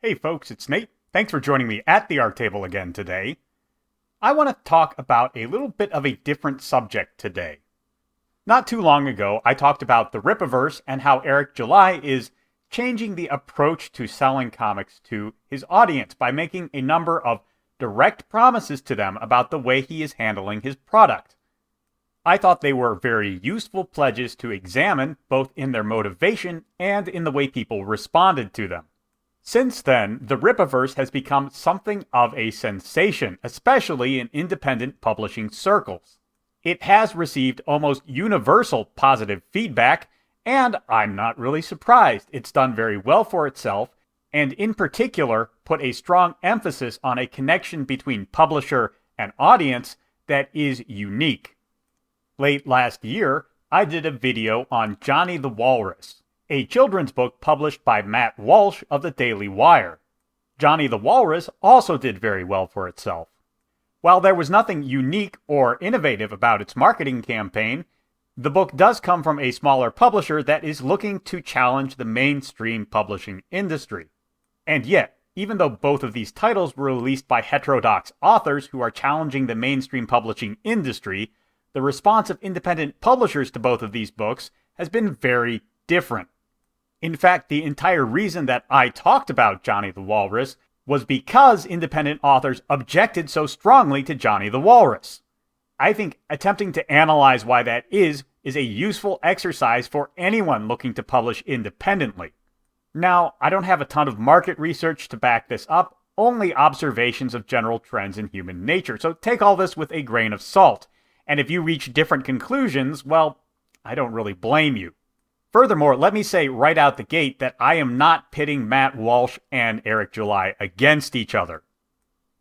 Hey folks, it's Nate. Thanks for joining me at the art table again today. I want to talk about a little bit of a different subject today. Not too long ago, I talked about the Rippaverse and how Eric July is changing the approach to selling comics to his audience by making a number of direct promises to them about the way he is handling his product. I thought they were very useful pledges to examine, both in their motivation and in the way people responded to them. Since then, the Rippaverse has become something of a sensation, especially in independent publishing circles. It has received almost universal positive feedback, and I'm not really surprised. It's done very well for itself, and in particular, put a strong emphasis on a connection between publisher and audience that is unique. Late last year, I did a video on Johnny the Walrus, a children's book published by Matt Walsh of the Daily Wire. Johnny the Walrus also did very well for itself. While there was nothing unique or innovative about its marketing campaign, the book does come from a smaller publisher that is looking to challenge the mainstream publishing industry. And yet, even though both of these titles were released by heterodox authors who are challenging the mainstream publishing industry, the response of independent publishers to both of these books has been very different. In fact, the entire reason that I talked about Johnny the Walrus was because independent authors objected so strongly to Johnny the Walrus. I think attempting to analyze why that is a useful exercise for anyone looking to publish independently. Now, I don't have a ton of market research to back this up, only observations of general trends in human nature, so take all this with a grain of salt. And if you reach different conclusions, well, I don't really blame you. Furthermore, let me say right out the gate that I am not pitting Matt Walsh and Eric July against each other.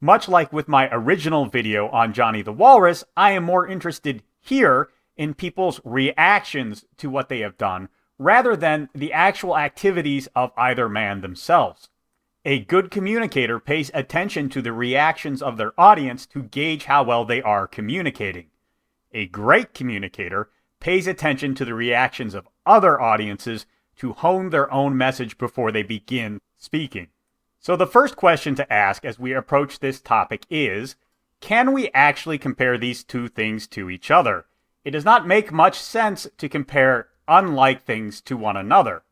Much like with my original video on Johnny the Walrus, I am more interested here in people's reactions to what they have done, rather than the actual activities of either man themselves. A good communicator pays attention to the reactions of their audience to gauge how well they are communicating. A great communicator pays attention to the reactions of other audiences to hone their own message before they begin speaking. So the first question to ask as we approach this topic is, can we actually compare these two things to each other? It does not make much sense to compare unlike things to one another.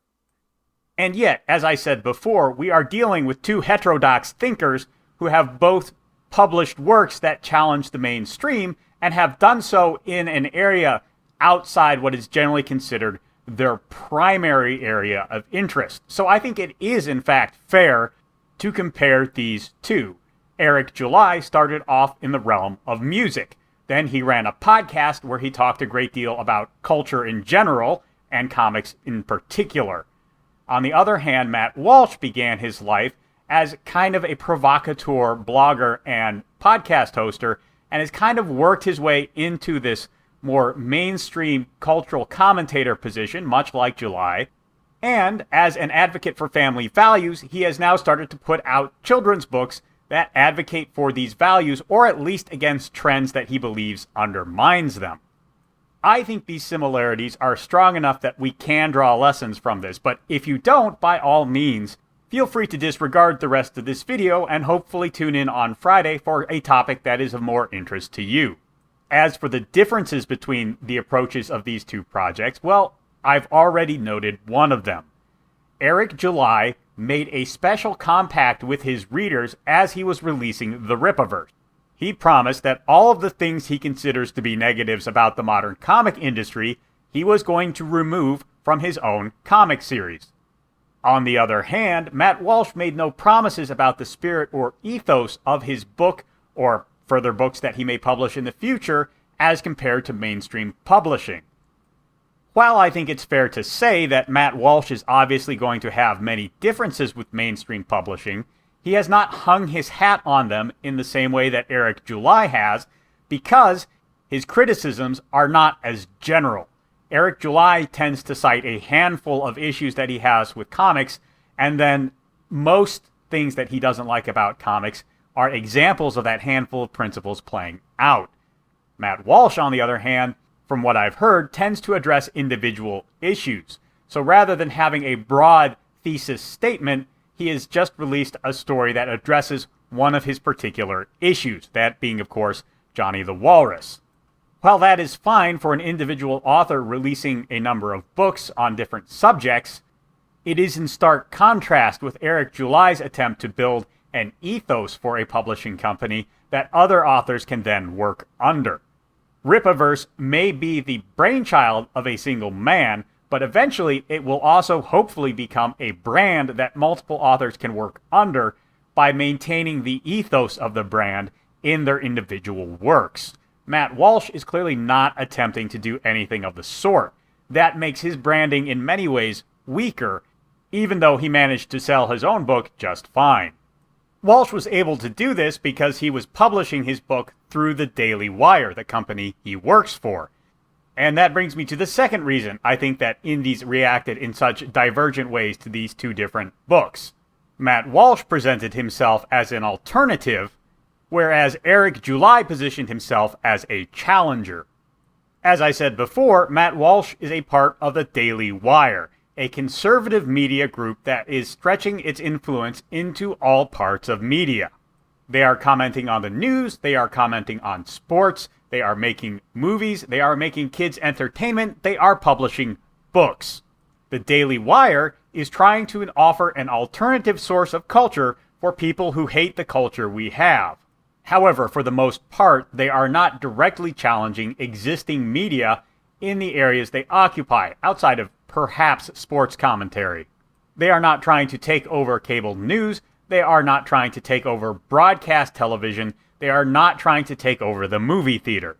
And yet, as I said before, we are dealing with two heterodox thinkers who have both published works that challenge the mainstream and have done so in an area outside what is generally considered their primary area of interest. So I think it is, in fact, fair to compare these two. Eric July started off in the realm of music. Then he ran a podcast where he talked a great deal about culture in general and comics in particular. On the other hand, Matt Walsh began his life as kind of a provocateur blogger and podcast hoster, and has kind of worked his way into this more mainstream cultural commentator position, much like July. And as an advocate for family values, he has now started to put out children's books that advocate for these values, or at least against trends that he believes undermines them. I think these similarities are strong enough that we can draw lessons from this, but if you don't, by all means, feel free to disregard the rest of this video and hopefully tune in on Friday for a topic that is of more interest to you. As for the differences between the approaches of these two projects, well, I've already noted one of them. Eric July made a special compact with his readers as he was releasing the Rippaverse. He promised that all of the things he considers to be negatives about the modern comic industry, he was going to remove from his own comic series. On the other hand, Matt Walsh made no promises about the spirit or ethos of his book or further books that he may publish in the future as compared to mainstream publishing. While I think it's fair to say that Matt Walsh is obviously going to have many differences with mainstream publishing, he has not hung his hat on them in the same way that Eric July has, because his criticisms are not as general. Eric July tends to cite a handful of issues that he has with comics, and then most things that he doesn't like about comics are examples of that handful of principles playing out. Matt Walsh, on the other hand, from what I've heard, tends to address individual issues. So rather than having a broad thesis statement, he has just released a story that addresses one of his particular issues, that being, of course, Johnny the Walrus. While that is fine for an individual author releasing a number of books on different subjects, it is in stark contrast with Eric July's attempt to build an ethos for a publishing company that other authors can then work under. Ripaverse may be the brainchild of a single man, but eventually it will also hopefully become a brand that multiple authors can work under by maintaining the ethos of the brand in their individual works. Matt Walsh is clearly not attempting to do anything of the sort. That makes his branding in many ways weaker, even though he managed to sell his own book just fine. Walsh was able to do this because he was publishing his book through the Daily Wire, the company he works for. And that brings me to the second reason I think that indies reacted in such divergent ways to these two different books. Matt Walsh presented himself as an alternative, whereas Eric July positioned himself as a challenger. As I said before, Matt Walsh is a part of the Daily Wire, a conservative media group that is stretching its influence into all parts of media. They are commenting on the news, they are commenting on sports, they are making movies, they are making kids' entertainment, they are publishing books. The Daily Wire is trying to offer an alternative source of culture for people who hate the culture we have. However, for the most part, they are not directly challenging existing media in the areas they occupy, outside of perhaps sports commentary. They are not trying to take over cable news, they are not trying to take over broadcast television, they are not trying to take over the movie theater.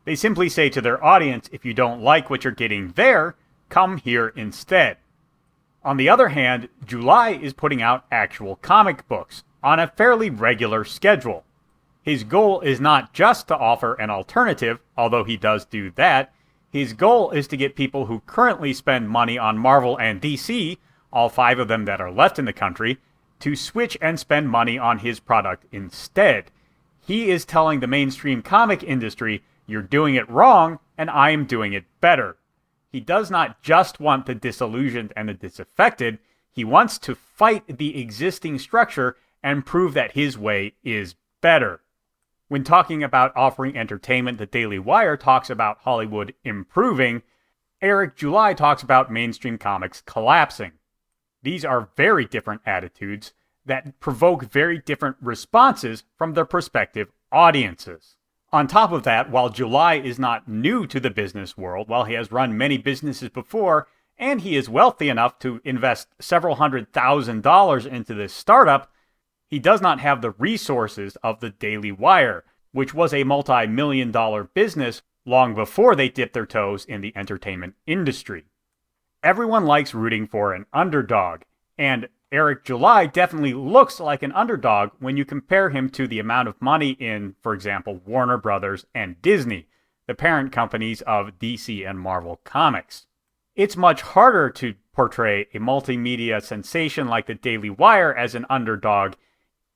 They simply say to their audience, if you don't like what you're getting there, come here instead. On the other hand, July is putting out actual comic books on a fairly regular schedule. His goal is not just to offer an alternative, although he does do that. His goal is to get people who currently spend money on Marvel and DC, all 5 of them that are left in the country, to switch and spend money on his product instead. He is telling the mainstream comic industry, you're doing it wrong, and I am doing it better. He does not just want the disillusioned and the disaffected, he wants to fight the existing structure and prove that his way is better. When talking about offering entertainment, the Daily Wire talks about Hollywood improving. Eric July talks about mainstream comics collapsing. These are very different attitudes that provoke very different responses from their prospective audiences. On top of that, while July is not new to the business world, while he has run many businesses before, and he is wealthy enough to invest several $100,000 into this startup, he does not have the resources of the Daily Wire, which was a multi-million-dollar business long before they dipped their toes in the entertainment industry. Everyone likes rooting for an underdog, and Eric July definitely looks like an underdog when you compare him to the amount of money in, for example, Warner Brothers and Disney, the parent companies of DC and Marvel Comics. It's much harder to portray a multimedia sensation like the Daily Wire as an underdog,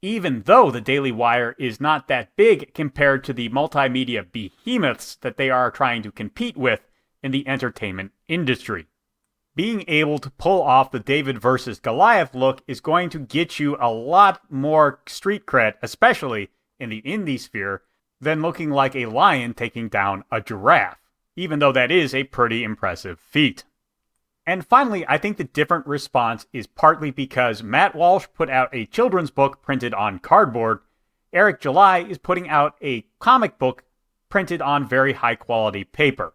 even though the Daily Wire is not that big compared to the multimedia behemoths that they are trying to compete with in the entertainment industry. Being able to pull off the David versus Goliath look is going to get you a lot more street cred, especially in the indie sphere, than looking like a lion taking down a giraffe, even though that is a pretty impressive feat. And finally, I think the different response is partly because Matt Walsh put out a children's book printed on cardboard. Eric July is putting out a comic book printed on very high quality paper.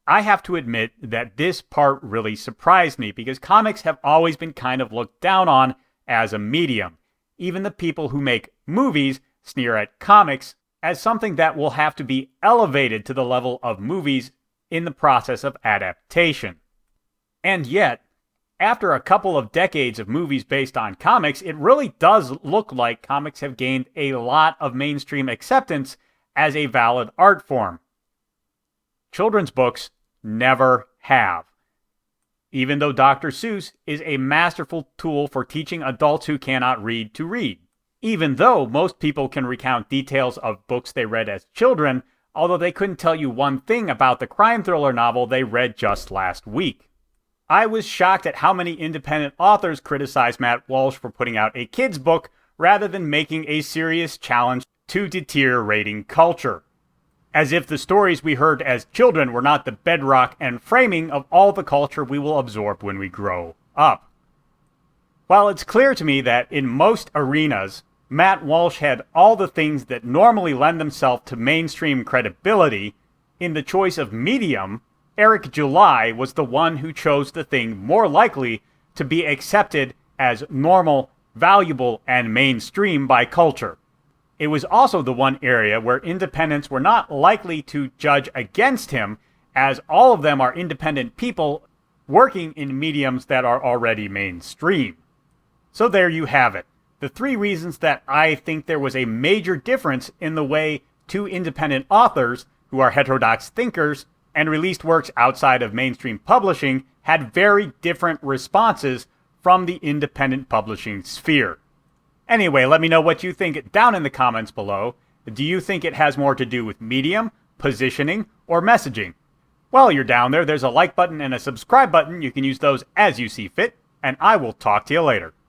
I have to admit that this part really surprised me because comics have always been kind of looked down on as a medium. Even the people who make movies sneer at comics as something that will have to be elevated to the level of movies in the process of adaptation. And yet, after a couple of decades of movies based on comics, it really does look like comics have gained a lot of mainstream acceptance as a valid art form. Children's books never have. Even though Dr. Seuss is a masterful tool for teaching adults who cannot read to read. Even though most people can recount details of books they read as children, although they couldn't tell you one thing about the crime thriller novel they read just last week. I was shocked at how many independent authors criticized Matt Walsh for putting out a kid's book rather than making a serious challenge to deteriorating culture. As if the stories we heard as children were not the bedrock and framing of all the culture we will absorb when we grow up. While it's clear to me that in most arenas, Matt Walsh had all the things that normally lend themselves to mainstream credibility, in the choice of medium, Eric July was the one who chose the thing more likely to be accepted as normal, valuable, and mainstream by culture. It was also the one area where independents were not likely to judge against him, as all of them are independent people working in mediums that are already mainstream. So there you have it. The 3 reasons that I think there was a major difference in the way 2 independent authors, who are heterodox thinkers, and released works outside of mainstream publishing, had very different responses from the independent publishing sphere. Anyway, let me know what you think down in the comments below. Do you think it has more to do with medium, positioning, or messaging? While you're down there, there's a like button and a subscribe button. You can use those as you see fit, and I will talk to you later.